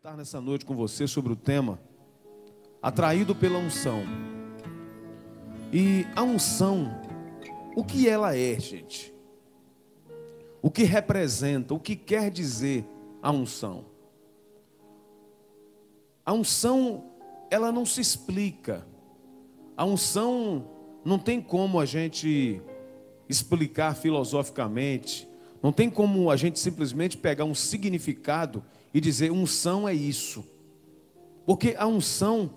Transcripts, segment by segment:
meditar nessa noite com você sobre o tema atraído pela unção. E a unção, o que ela é, gente? O que representa, o que quer dizer a unção? A unção, ela não se explica. A unção não tem como a gente explicar filosoficamente. Não tem como a gente simplesmente pegar um significado e dizer unção é isso. Porque a unção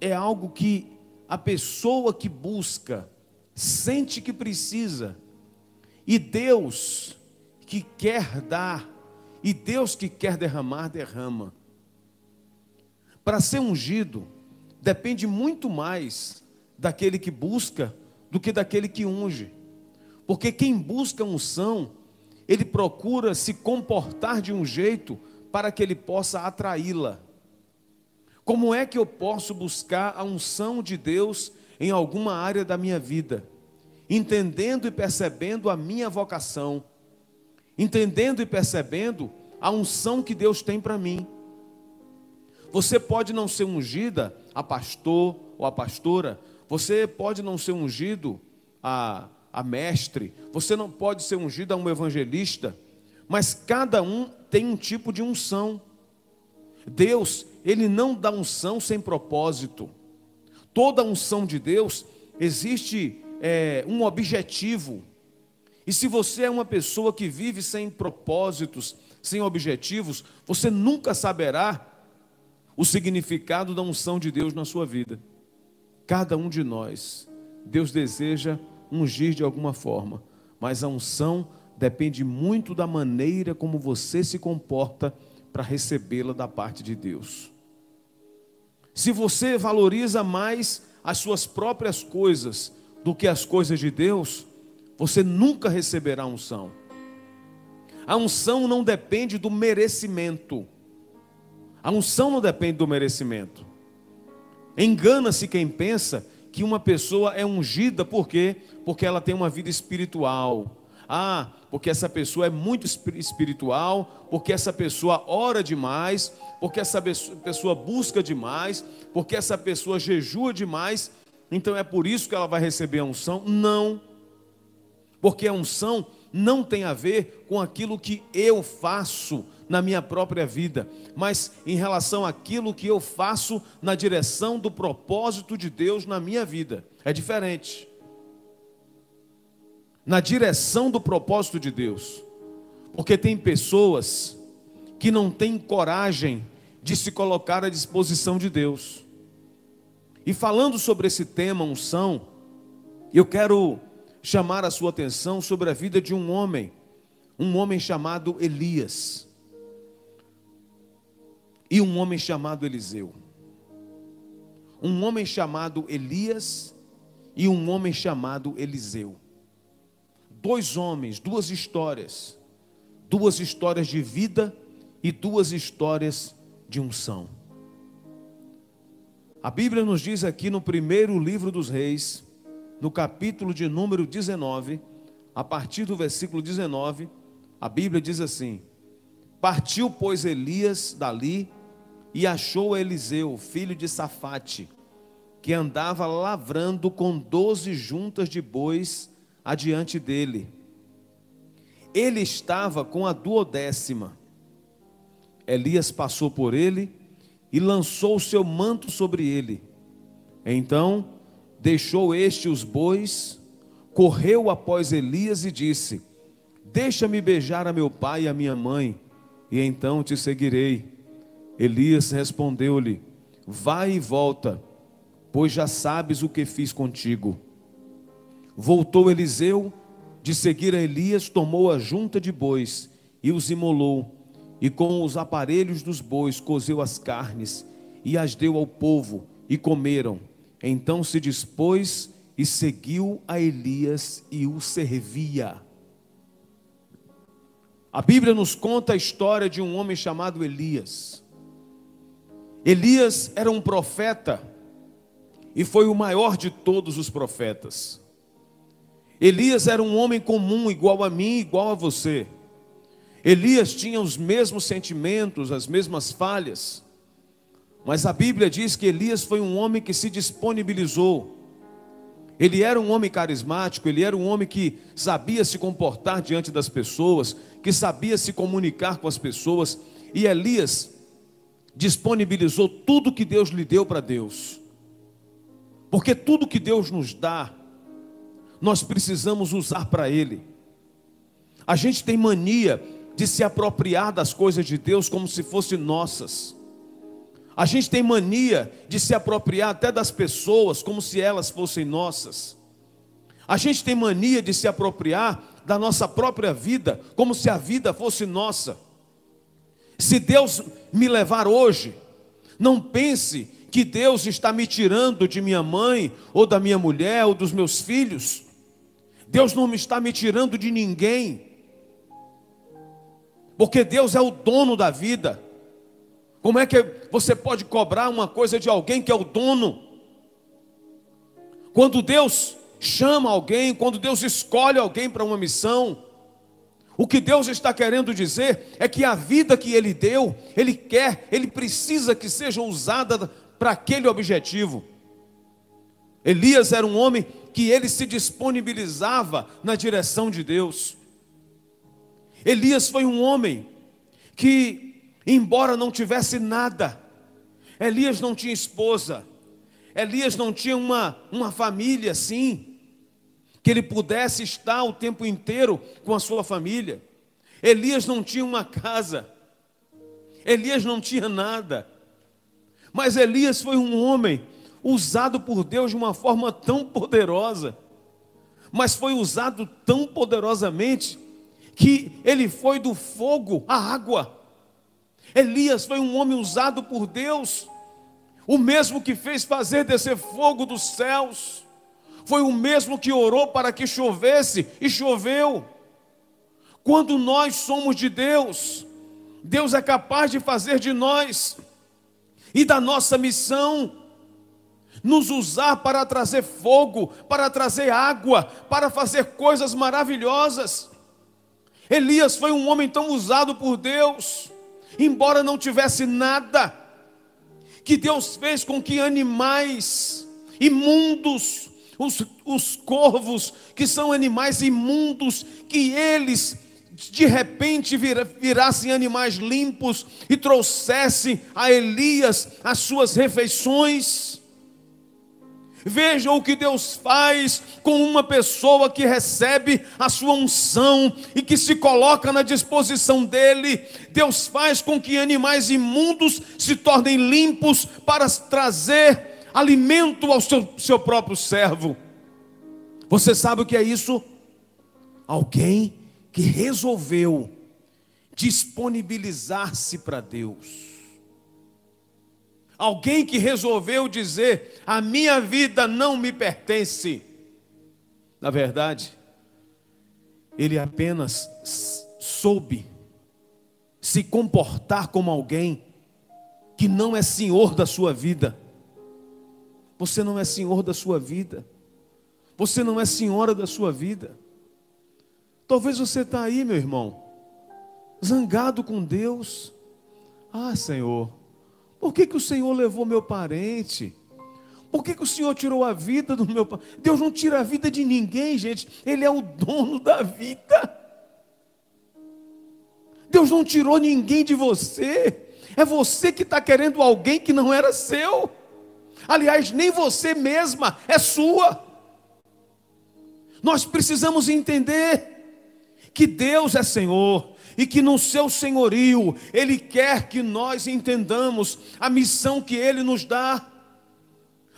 é algo que a pessoa que busca sente que precisa. E Deus que quer dar, e Deus que quer derramar, derrama. Para ser ungido, depende muito mais daquele que busca do que daquele que unge. Porque quem busca unção, ele procura se comportar de um jeito para que ele possa atraí-la. Como é que eu posso buscar a unção de Deus em alguma área da minha vida? Entendendo e percebendo a minha vocação, entendendo e percebendo a unção que Deus tem para mim. Você pode não ser ungida a pastor ou a pastora, você pode não ser ungido a mestre, você não pode ser ungido a um evangelista, mas cada um tem um tipo de unção. Deus, ele não dá unção sem propósito. Toda unção de Deus existe um objetivo. E se você é uma pessoa que vive sem propósitos, sem objetivos, você nunca saberá o significado da unção de Deus na sua vida. Cada um de nós, Deus deseja ungir de alguma forma, mas a unção depende muito da maneira como você se comporta para recebê-la da parte de Deus. Se você valoriza mais as suas próprias coisas do que as coisas de Deus, você nunca receberá a unção. A unção não depende do merecimento. A unção não depende do merecimento. Engana-se quem pensa que uma pessoa é ungida por quê? Porque ela tem uma vida espiritual. Porque essa pessoa é muito espiritual, porque essa pessoa ora demais, porque essa pessoa busca demais, porque essa pessoa jejua demais, então é por isso que ela vai receber a unção. Não, porque a unção não tem a ver com aquilo que eu faço na minha própria vida, mas em relação àquilo que eu faço na direção do propósito de Deus na minha vida. É diferente. Na direção do propósito de Deus. Porque tem pessoas que não têm coragem de se colocar à disposição de Deus. E falando sobre esse tema, unção, eu quero chamar a sua atenção sobre a vida de um homem chamado Elias. E um homem chamado Eliseu. Um homem chamado Elias e um homem chamado Eliseu. Dois homens, duas histórias de vida e duas histórias de unção. A Bíblia nos diz aqui no primeiro livro dos Reis, no capítulo de número 19, a partir do versículo 19, a Bíblia diz assim: Partiu, pois, Elias dali e achou Eliseu, filho de Safate, que andava lavrando com 12 juntas de bois adiante dele. Ele estava com a 12ª. Elias passou por ele e lançou o seu manto sobre ele. Então deixou este os bois, correu após Elias e disse: Deixa-me beijar a meu pai e a minha mãe, e então te seguirei. Elias respondeu-lhe: Vai e volta, pois já sabes o que fiz contigo. Voltou Eliseu de seguir a Elias, tomou a junta de bois e os imolou, e com os aparelhos dos bois cozeu as carnes e as deu ao povo, e comeram. Então se dispôs e seguiu a Elias e o servia. A Bíblia nos conta a história de um homem chamado Elias. Elias era um profeta e foi o maior de todos os profetas. Elias era um homem comum, igual a mim, igual a você. Elias tinha os mesmos sentimentos, as mesmas falhas. Mas a Bíblia diz que Elias foi um homem que se disponibilizou. Ele era um homem carismático, ele era um homem que sabia se comportar diante das pessoas, que sabia se comunicar com as pessoas. E Elias disponibilizou tudo que Deus lhe deu para Deus. Porque tudo que Deus nos dá, nós precisamos usar para Ele. A gente tem mania de se apropriar das coisas de Deus como se fossem nossas. A gente tem mania de se apropriar até das pessoas como se elas fossem nossas. A gente tem mania de se apropriar da nossa própria vida como se a vida fosse nossa. Se Deus me levar hoje, não pense que Deus está me tirando de minha mãe, ou da minha mulher, ou dos meus filhos. Deus não me está me tirando de ninguém, porque Deus é o dono da vida. Como é que você pode cobrar uma coisa de alguém que é o dono? Quando Deus chama alguém, quando Deus escolhe alguém para uma missão, o que Deus está querendo dizer é que a vida que Ele deu, Ele quer, Ele precisa que seja usada para aquele objetivo. Elias era um homem que ele se disponibilizava na direção de Deus. Elias foi um homem que, embora não tivesse nada, Elias não tinha esposa, Elias não tinha uma família assim, que ele pudesse estar o tempo inteiro com a sua família. Elias não tinha uma casa, Elias não tinha nada, mas Elias foi um homem usado por Deus de uma forma tão poderosa, mas foi usado tão poderosamente, que ele foi do fogo à água. Elias foi um homem usado por Deus, o mesmo que fez fazer descer fogo dos céus, foi o mesmo que orou para que chovesse, e choveu. Quando nós somos de Deus, Deus é capaz de fazer de nós e da nossa missão, nos usar para trazer fogo, para trazer água, para fazer coisas maravilhosas. Elias foi um homem tão usado por Deus, embora não tivesse nada, que Deus fez com que animais imundos, os corvos, que são animais imundos, que eles de repente virassem animais limpos e trouxessem a Elias as suas refeições. Veja o que Deus faz com uma pessoa que recebe a sua unção e que se coloca na disposição dele. Deus faz com que animais imundos se tornem limpos para trazer alimento ao seu próprio servo. Você sabe o que é isso? Alguém que resolveu disponibilizar-se para Deus. Alguém que resolveu dizer: a minha vida não me pertence. Na verdade, ele apenas soube se comportar como alguém que não é senhor da sua vida. Você não é senhor da sua vida. Você não é senhora da sua vida. Talvez você está aí, meu irmão, zangado com Deus. Ah, Senhor, por que o Senhor levou meu parente? Por que o Senhor tirou a vida do meu parente? Deus não tira a vida de ninguém, gente. Ele é o dono da vida. Deus não tirou ninguém de você. É você que está querendo alguém que não era seu. Aliás, nem você mesma é sua. Nós precisamos entender que Deus é Senhor e que no seu senhorio Ele quer que nós entendamos a missão que Ele nos dá.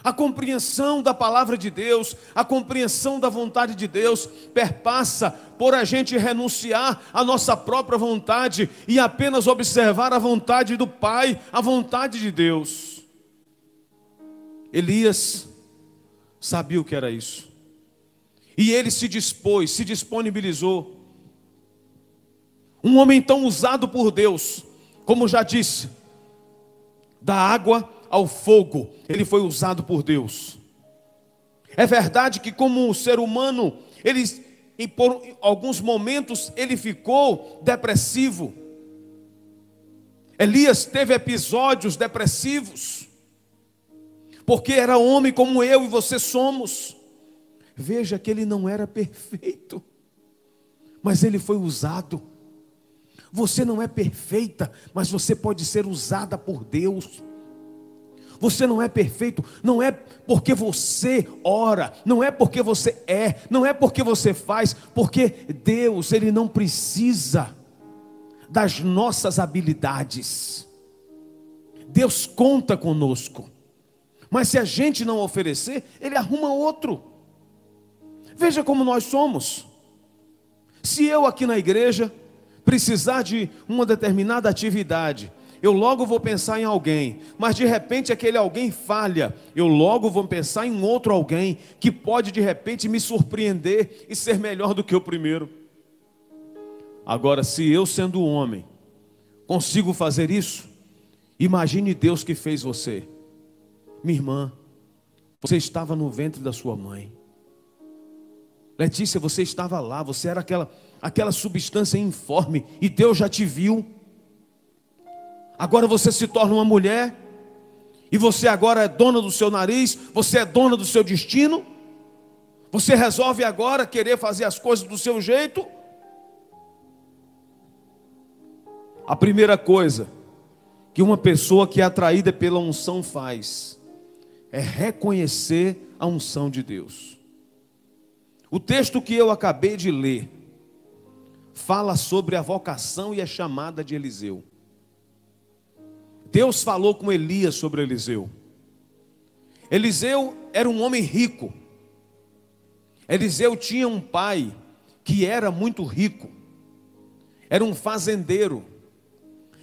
A compreensão da palavra de Deus, a compreensão da vontade de Deus perpassa por a gente renunciar à nossa própria vontade e apenas observar a vontade do Pai, a vontade de Deus. Elias sabia o que era isso. E ele se dispôs, se disponibilizou. Um homem tão usado por Deus, como já disse, da água ao fogo, ele foi usado por Deus. É verdade que como ser humano, por alguns momentos ele ficou depressivo. Elias teve episódios depressivos. porque era homem como eu e você somos. Veja que ele não era perfeito, mas ele foi usado. Você não é perfeita, mas você pode ser usada por Deus. Você não é perfeito, não é porque você ora, não é porque você não é porque você faz, porque Deus, Ele não precisa das nossas habilidades. Deus conta conosco, mas se a gente não oferecer, Ele arruma outro. Veja como nós somos. Se eu aqui na igreja precisar de uma determinada atividade, eu logo vou pensar em alguém, mas de repente aquele alguém falha, eu logo vou pensar em outro alguém, que pode de repente me surpreender e ser melhor do que o primeiro. Agora, se eu sendo homem, consigo fazer isso, imagine Deus que fez você. Minha irmã, você estava no ventre da sua mãe. Letícia, você estava lá, você era aquela substância informe, e Deus já te viu. Agora você se torna uma mulher, e você agora é dona do seu nariz, você é dona do seu destino, você resolve agora querer fazer as coisas do seu jeito. A primeira coisa que uma pessoa que é atraída pela unção faz, é reconhecer a unção de Deus. O texto que eu acabei de ler, fala sobre a vocação e a chamada de Eliseu. Deus falou com Elias sobre Eliseu. Eliseu era um homem rico. Eliseu tinha um pai que era muito rico. Era um fazendeiro.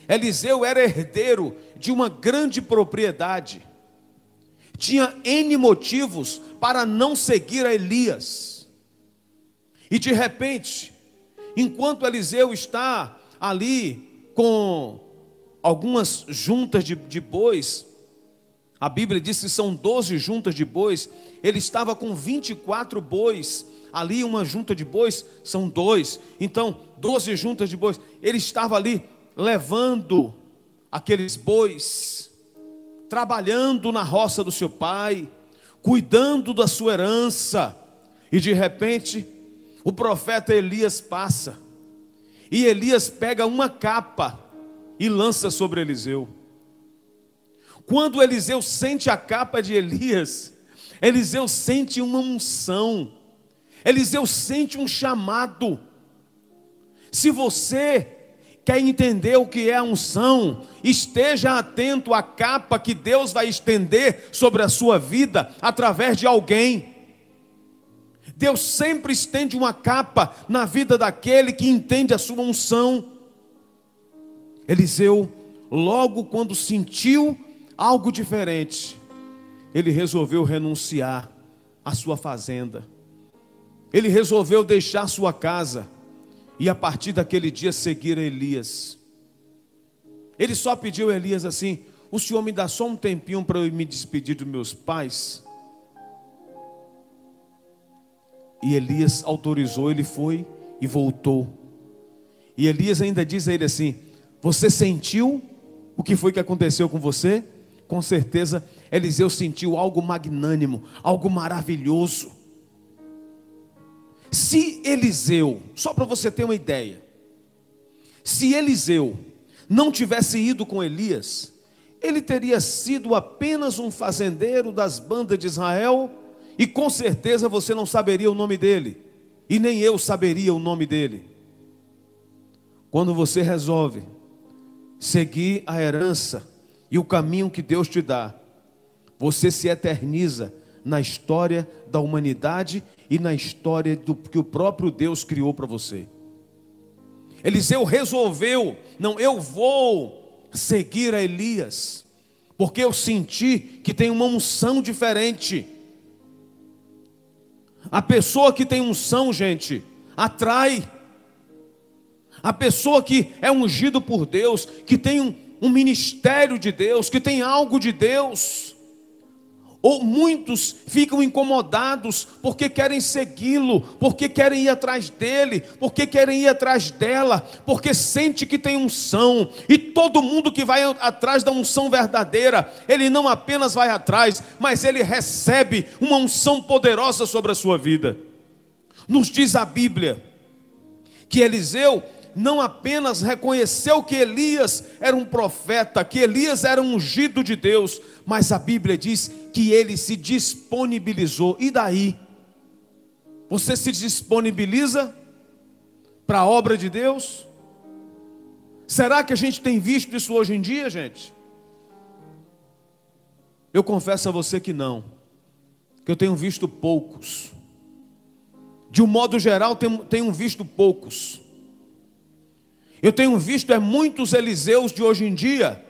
Eliseu era herdeiro de uma grande propriedade. Tinha N motivos para não seguir a Elias. E de repente, enquanto Eliseu está ali com algumas juntas de bois, a Bíblia diz que são 12 juntas de bois, ele estava com 24 bois, ali uma junta de bois são 2, então 12 juntas de bois, ele estava ali levando aqueles bois, trabalhando na roça do seu pai, cuidando da sua herança, e de repente, o profeta Elias passa, e Elias pega uma capa e lança sobre Eliseu. Quando Eliseu sente a capa de Elias, Eliseu sente uma unção, Eliseu sente um chamado. Se você quer entender o que é a unção, esteja atento à capa que Deus vai estender sobre a sua vida através de alguém. Deus sempre estende uma capa na vida daquele que entende a sua unção. Eliseu, logo quando sentiu algo diferente, ele resolveu renunciar à sua fazenda. Ele resolveu deixar sua casa e a partir daquele dia seguir a Elias. Ele só pediu a Elias assim: o senhor me dá só um tempinho para eu me despedir dos meus pais? E Elias autorizou, ele foi e voltou. E Elias ainda diz a ele assim: você sentiu o que foi que aconteceu com você? Com certeza Eliseu sentiu algo magnânimo, algo maravilhoso. Se Eliseu, só para você ter uma ideia, se Eliseu não tivesse ido com Elias, ele teria sido apenas um fazendeiro das bandas de Israel, e com certeza você não saberia o nome dele, e nem eu saberia o nome dele. Quando você resolve seguir a herança e o caminho que Deus te dá, você se eterniza na história da humanidade e na história que o próprio Deus criou para você. Eliseu resolveu: não, eu vou seguir a Elias, porque eu senti que tem uma unção diferente. A pessoa que tem unção, gente, atrai. A pessoa que é ungido por Deus, que tem um ministério de Deus, que tem algo de Deus, Ou muitos ficam incomodados porque querem segui-lo, porque querem ir atrás dele, porque querem ir atrás dela, porque sente que tem unção. E todo mundo que vai atrás da unção verdadeira, ele não apenas vai atrás, mas ele recebe uma unção poderosa sobre a sua vida. Nos diz a Bíblia que Eliseu não apenas reconheceu que Elias era um profeta, que Elias era um ungido de Deus, mas a Bíblia diz que ele se disponibilizou. E daí? Você se disponibiliza para a obra de Deus? Será que a gente tem visto isso hoje em dia, gente? Eu confesso a você que não, que eu tenho visto poucos. De um modo geral, tenho visto poucos. Eu tenho visto muitos Eliseus de hoje em dia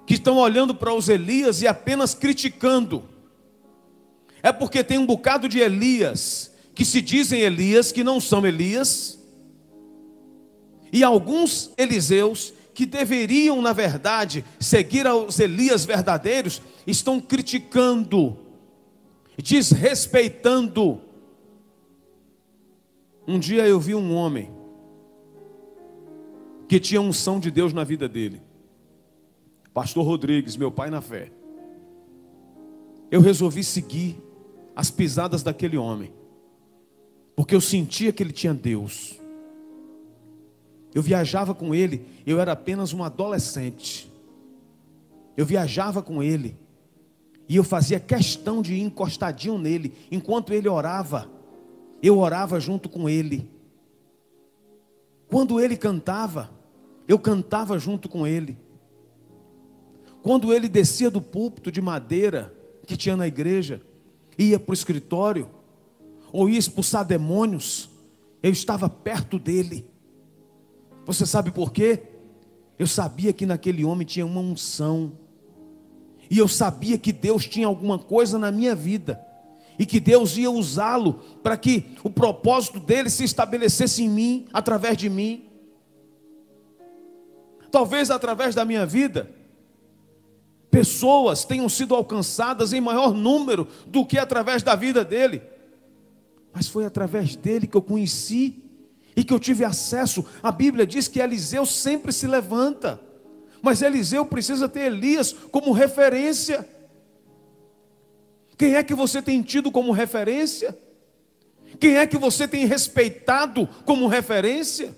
que estão olhando para os Elias e apenas criticando. É porque tem um bocado de Elias que se dizem Elias, que não são Elias, e alguns Eliseus que deveriam, na verdade, seguir aos Elias verdadeiros, estão criticando, desrespeitando. Um dia eu vi um homem que tinha unção de Deus na vida dele, Pastor Rodrigues, meu pai na fé. Eu resolvi seguir as pisadas daquele homem, porque eu sentia que ele tinha Deus. Eu viajava com ele, eu era apenas um adolescente. Eu viajava com ele, e eu fazia questão de ir encostadinho nele, enquanto ele orava, eu orava junto com ele. Quando ele cantava, eu cantava junto com ele. Quando ele descia do púlpito de madeira que tinha na igreja, ia para o escritório, ou ia expulsar demônios, eu estava perto dele. Você sabe por quê? Eu sabia que naquele homem tinha uma unção, e eu sabia que Deus tinha alguma coisa na minha vida, e que Deus ia usá-lo para que o propósito dele se estabelecesse em mim, através de mim. Talvez através da minha vida, pessoas tenham sido alcançadas em maior número do que através da vida dele. Mas foi através dele que eu conheci e que eu tive acesso. A Bíblia diz que Eliseu sempre se levanta, mas Eliseu precisa ter Elias como referência. Quem é que você tem tido como referência? Quem é que você tem respeitado como referência?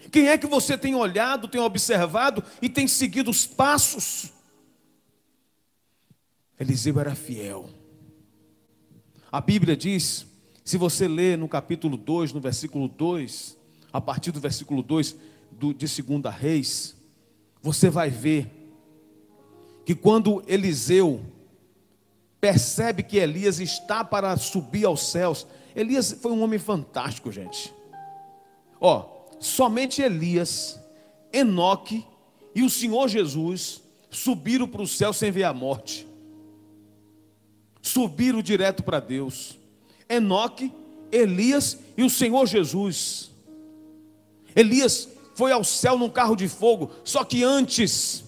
Quem é que você tem olhado, tem observado e tem seguido os passos? Eliseu era fiel. A Bíblia diz, se você ler no capítulo 2, no versículo 2, a partir do versículo 2 de 2 Reis, você vai ver que quando Eliseu percebe que Elias está para subir aos céus, Elias foi um homem fantástico, gente. Somente Elias, Enoque e o Senhor Jesus subiram para o céu sem ver a morte. Subiram direto para Deus. Enoque, Elias e o Senhor Jesus. Elias foi ao céu num carro de fogo, só que antes,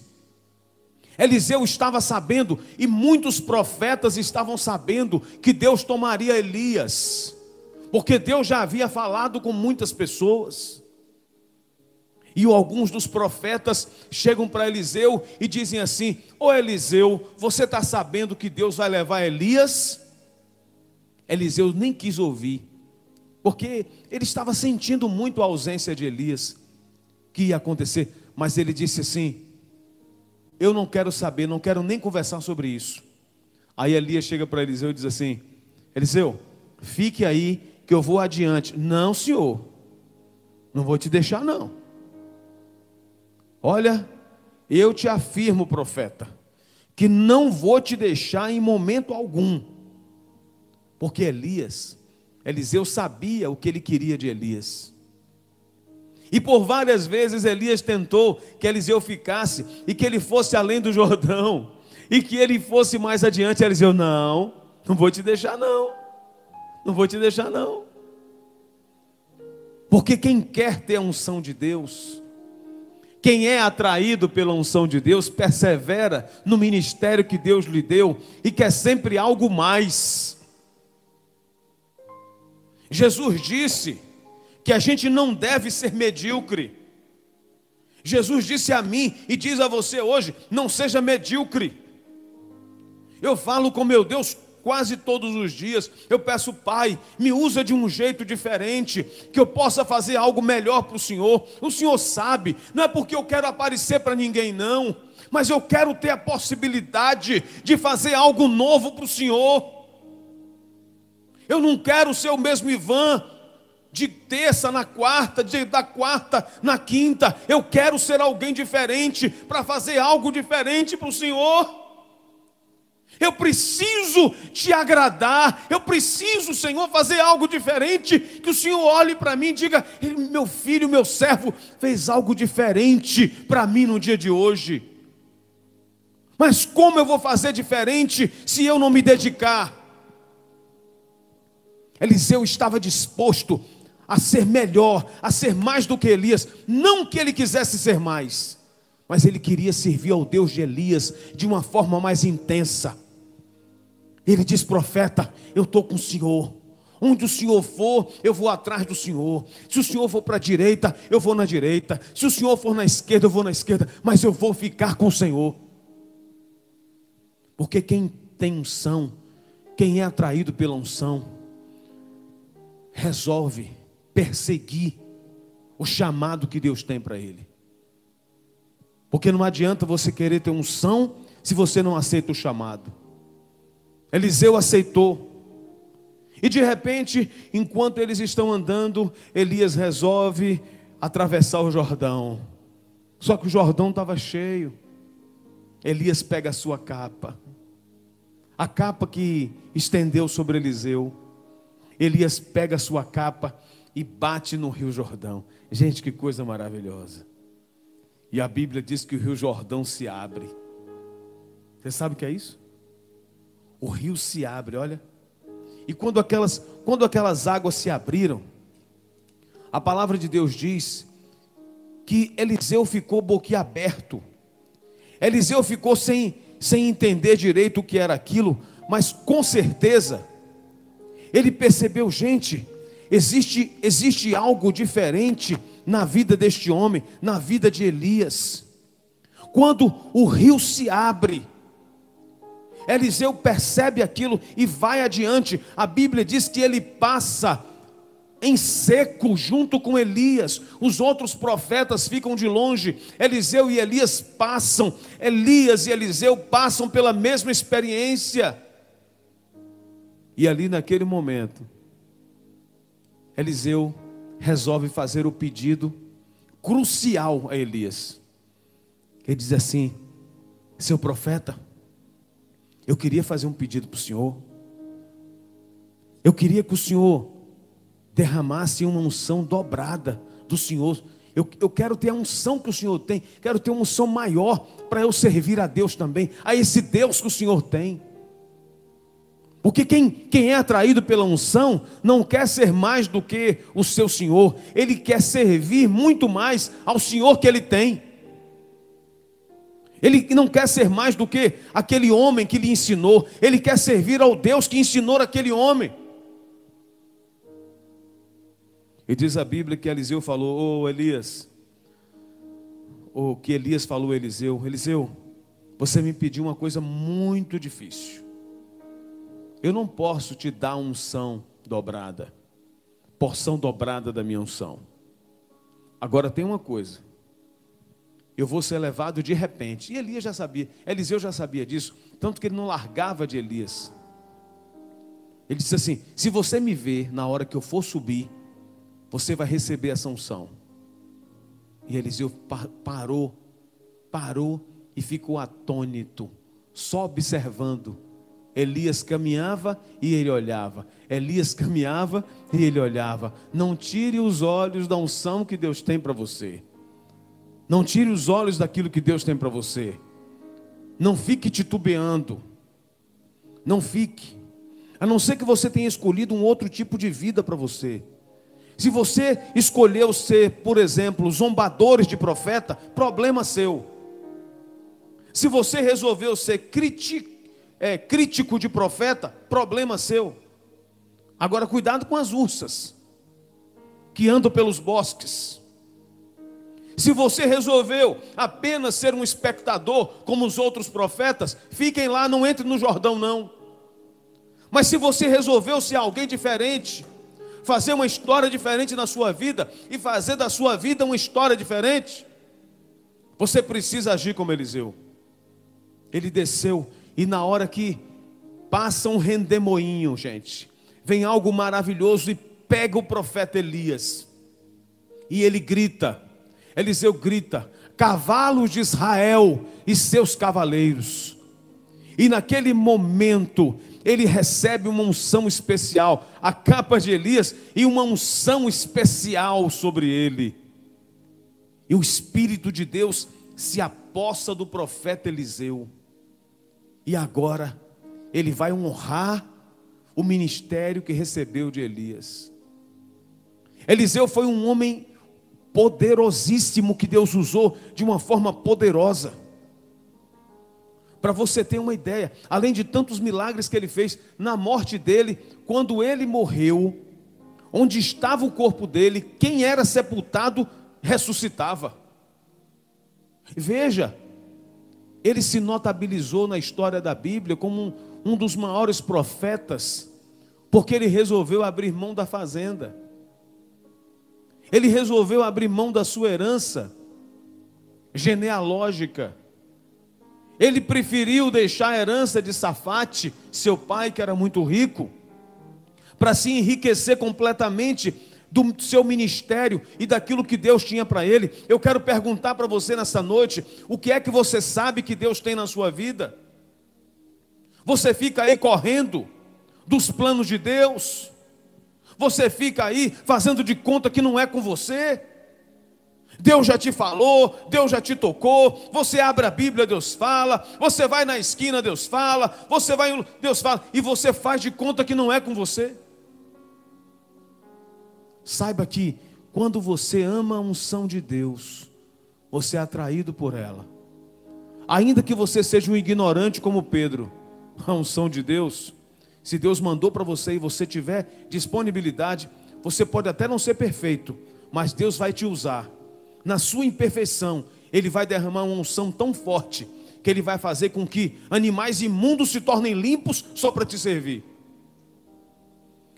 Eliseu estava sabendo, e muitos profetas estavam sabendo, que Deus tomaria Elias, porque Deus já havia falado com muitas pessoas. E alguns dos profetas chegam para Eliseu e dizem assim: ô Eliseu, você está sabendo que Deus vai levar Elias? Eliseu nem quis ouvir, porque ele estava sentindo muito a ausência de Elias, que ia acontecer. Mas ele disse assim: eu não quero saber, não quero nem conversar sobre isso. Aí Elias chega para Eliseu e diz assim: Eliseu, fique aí que eu vou adiante. Não, senhor, não vou te deixar não. Olha, eu te afirmo, profeta, que não vou te deixar em momento algum. Porque Eliseu sabia o que ele queria de Elias. E por várias vezes Elias tentou que Eliseu ficasse e que ele fosse além do Jordão, e que ele fosse mais adiante. Eliseu: não vou te deixar não, não vou te deixar não. Porque quem quer ter a unção de Deus, Quem é atraído pela unção de Deus, persevera no ministério que Deus lhe deu e quer sempre algo mais. Jesus disse que a gente não deve ser medíocre. Jesus disse a mim e diz a você hoje: não seja medíocre. Eu falo com meu Deus quase todos os dias. Eu peço: Pai, me usa de um jeito diferente, que eu possa fazer algo melhor para o Senhor. O Senhor sabe, não é porque eu quero aparecer para ninguém não, mas eu quero ter a possibilidade de fazer algo novo para o Senhor. Eu não quero ser o mesmo Ivan de terça na quarta, da quarta na quinta. Eu quero ser alguém diferente, para fazer algo diferente para o Senhor. Eu preciso te agradar, eu preciso, Senhor, fazer algo diferente, que o Senhor olhe para mim e diga: meu filho, meu servo, fez algo diferente para mim no dia de hoje. Mas como eu vou fazer diferente se eu não me dedicar? Eliseu estava disposto a ser melhor, a ser mais do que Elias. Não que ele quisesse ser mais, mas ele queria servir ao Deus de Elias de uma forma mais intensa. Ele diz: profeta, eu estou com o Senhor. Onde o Senhor for, eu vou atrás do Senhor. Se o Senhor for para a direita, eu vou na direita. Se o Senhor for na esquerda, eu vou na esquerda. Mas eu vou ficar com o Senhor. Porque quem tem unção, quem é atraído pela unção, resolve perseguir o chamado que Deus tem para ele. Porque não adianta você querer ter unção se você não aceita o chamado. Eliseu aceitou. E de repente, enquanto eles estão andando, Elias resolve atravessar o Jordão. Só que o Jordão estava cheio. Elias pega a sua capa, a capa que estendeu sobre Eliseu. Elias pega a sua capa e bate no Rio Jordão. Gente, que coisa maravilhosa. E a Bíblia diz que o Rio Jordão se abre. Você sabe o que é isso? O rio se abre, olha. E quando aquelas águas se abriram, a palavra de Deus diz que Eliseu ficou boquiaberto. Eliseu ficou sem entender direito o que era aquilo, mas com certeza ele percebeu: gente, existe algo diferente na vida deste homem, na vida de Elias. Quando o rio se abre, Eliseu percebe aquilo e vai adiante. A Bíblia diz que ele passa em seco junto com Elias. Os outros profetas ficam de longe. Eliseu e Elias passam. Elias e Eliseu passam pela mesma experiência. E ali naquele momento, Eliseu resolve fazer o pedido crucial a Elias. Ele diz assim: seu profeta, eu queria fazer um pedido para o senhor. Eu queria que o senhor derramasse uma unção dobrada do senhor. Eu quero ter a unção que o senhor tem. Quero ter uma unção maior para eu servir a Deus também, a esse Deus que o senhor tem. Porque quem é atraído pela unção não quer ser mais do que o seu Senhor. Ele quer servir muito mais ao Senhor que ele tem. Ele não quer ser mais do que aquele homem que lhe ensinou. Ele quer servir ao Deus que ensinou aquele homem. E diz a Bíblia que Eliseu falou: Elias, que Elias falou a Eliseu: Eliseu, você me pediu uma coisa muito difícil. Eu não posso te dar unção dobrada, porção dobrada da minha unção. Agora tem uma coisa: eu vou ser levado de repente. E Elias já sabia, Eliseu já sabia disso, tanto que ele não largava de Elias. Ele disse assim: se você me ver na hora que eu for subir, você vai receber essa unção. E Eliseu parou e ficou atônito, só observando. Elias caminhava e ele olhava. Elias caminhava e ele olhava. Não tire os olhos da unção que Deus tem para você. Não tire os olhos daquilo que Deus tem para você. Não fique titubeando. Não fique. A não ser que você tenha escolhido um outro tipo de vida para você. Se você escolheu ser, por exemplo, zombadores de profeta, problema seu. Se você resolveu ser crítico de profeta, problema seu. Agora cuidado com as ursas que andam pelos bosques. Se você resolveu apenas ser um espectador como os outros profetas, fiquem lá, não entre no Jordão não. Mas se você resolveu ser alguém diferente, fazer uma história diferente na sua vida e fazer da sua vida uma história diferente, você precisa agir como Eliseu. Ele desceu e na hora que passa um rendemoinho, gente, vem algo maravilhoso e pega o profeta Elias. E ele grita, Eliseu grita: cavalos de Israel e seus cavaleiros. E naquele momento ele recebe uma unção especial, a capa de Elias e uma unção especial sobre ele. E o Espírito de Deus se apossa do profeta Eliseu. E agora ele vai honrar o ministério que recebeu de Elias. Eliseu foi um homem poderosíssimo que Deus usou de uma forma poderosa. Para você ter uma ideia, além de tantos milagres que ele fez, na morte dele, quando ele morreu, onde estava o corpo dele, quem era sepultado ressuscitava. Veja, ele se notabilizou na história da Bíblia como um dos maiores profetas, porque ele resolveu abrir mão da fazenda. Ele resolveu abrir mão da sua herança genealógica. Ele preferiu deixar a herança de Safate, seu pai que era muito rico, para se enriquecer completamente do seu ministério e daquilo que Deus tinha para ele. Eu quero perguntar para você nessa noite: o que é que você sabe que Deus tem na sua vida? Você fica aí correndo dos planos de Deus? Você fica aí fazendo de conta que não é com você? Deus já te falou, Deus já te tocou. Você abre a Bíblia, Deus fala. Você vai na esquina, Deus fala. Você vai, Deus fala. E você faz de conta que não é com você. Saiba que quando você ama a unção de Deus, você é atraído por ela. Ainda que você seja um ignorante como Pedro, a unção de Deus, se Deus mandou para você e você tiver disponibilidade, você pode até não ser perfeito, mas Deus vai te usar. Na sua imperfeição, Ele vai derramar uma unção tão forte, que Ele vai fazer com que animais imundos se tornem limpos só para te servir.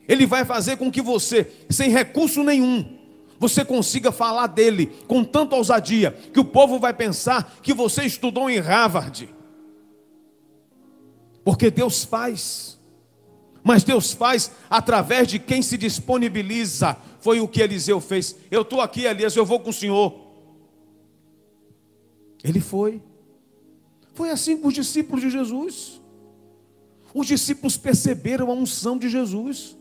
Ele vai fazer com que você, sem recurso nenhum, você consiga falar dele com tanta ousadia, que o povo vai pensar que você estudou em Harvard. Porque Deus faz, mas Deus faz através de quem se disponibiliza. Foi o que Eliseu fez. Eu estou aqui, Elias, eu vou com o senhor. Ele foi. Foi assim com os discípulos de Jesus. Os discípulos perceberam a unção de Jesus.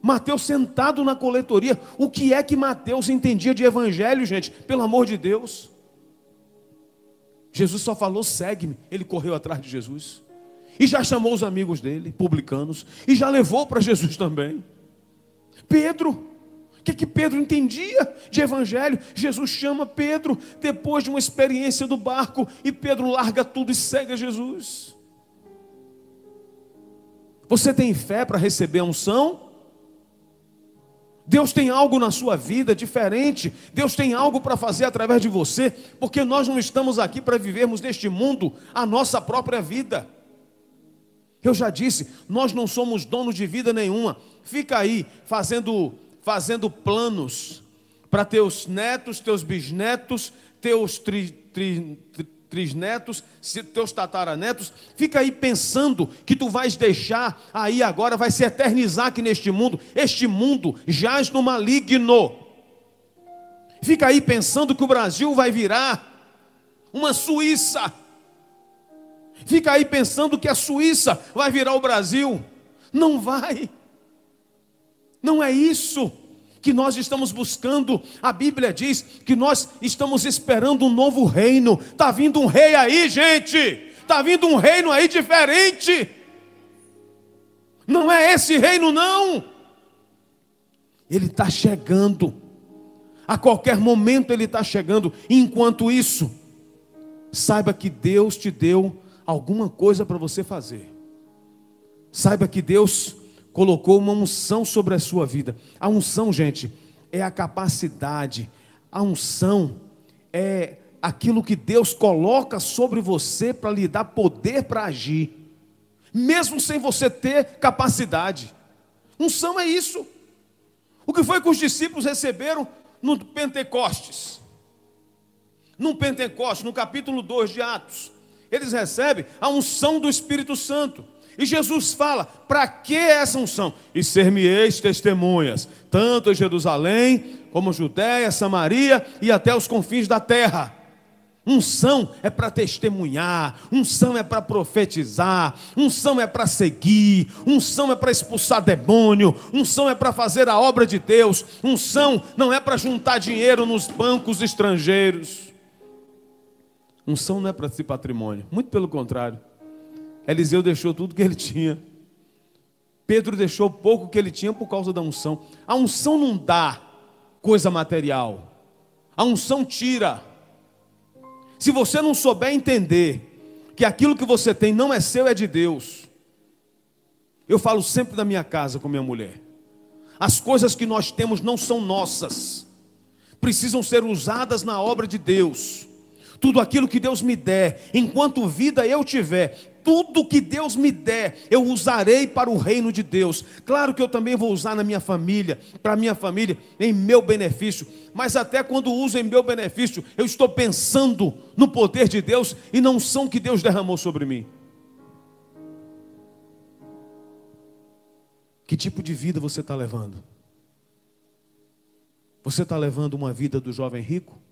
Mateus sentado na coletoria. O que é que Mateus entendia de evangelho, gente? Pelo amor de Deus. Jesus só falou: segue-me. Ele correu atrás de Jesus. E já chamou os amigos dele, publicanos. E já levou para Jesus também. Pedro. O que Pedro entendia de evangelho? Jesus chama Pedro depois de uma experiência do barco. E Pedro larga tudo e segue a Jesus. Você tem fé para receber a unção? Deus tem algo na sua vida diferente. Deus tem algo para fazer através de você. Porque nós não estamos aqui para vivermos neste mundo a nossa própria vida. Eu já disse, nós não somos donos de vida nenhuma. Fica aí fazendo planos para teus netos, teus bisnetos, teus trisnetos, teus tataranetos. Fica aí pensando que tu vais deixar aí agora, vai se eternizar aqui neste mundo. Este mundo jaz no maligno. Fica aí pensando que o Brasil vai virar uma Suíça. Fica aí pensando que a Suíça vai virar o Brasil. Não vai. Não é isso que nós estamos buscando. A Bíblia diz que nós estamos esperando um novo reino. Está vindo um rei aí, gente. Está vindo um reino aí diferente. Não é esse reino, não. Ele está chegando. A qualquer momento Ele está chegando. Enquanto isso, saiba que Deus te deu alguma coisa para você fazer. Saiba que Deus colocou uma unção sobre a sua vida. A unção, gente, é a capacidade. A unção é aquilo que Deus coloca sobre você para lhe dar poder para agir, mesmo sem você ter capacidade. Unção é isso. O que foi que os discípulos receberam no Pentecostes? No Pentecostes, no capítulo 2 de Atos, eles recebem a unção do Espírito Santo. E Jesus fala: para que essa unção? E ser-me-eis testemunhas, tanto em Jerusalém, como Judéia, Samaria e até os confins da terra. Unção é para testemunhar, unção é para profetizar, unção é para seguir, unção é para expulsar demônio, unção é para fazer a obra de Deus, unção não é para juntar dinheiro nos bancos estrangeiros. Unção não é para ser patrimônio, muito pelo contrário. Eliseu deixou tudo que ele tinha. Pedro deixou pouco que ele tinha por causa da unção. A unção não dá coisa material, a unção tira. Se você não souber entender que aquilo que você tem não é seu, é de Deus. Eu falo sempre da minha casa com minha mulher: as coisas que nós temos não são nossas, precisam ser usadas na obra de Deus. Tudo aquilo que Deus me der, enquanto vida eu tiver, tudo que Deus me der, eu usarei para o reino de Deus. Claro que eu também vou usar na minha família, para a minha família, em meu benefício. Mas até quando uso em meu benefício, eu estou pensando no poder de Deus e na unção que Deus derramou sobre mim. Que tipo de vida você está levando? Você está levando uma vida do jovem rico?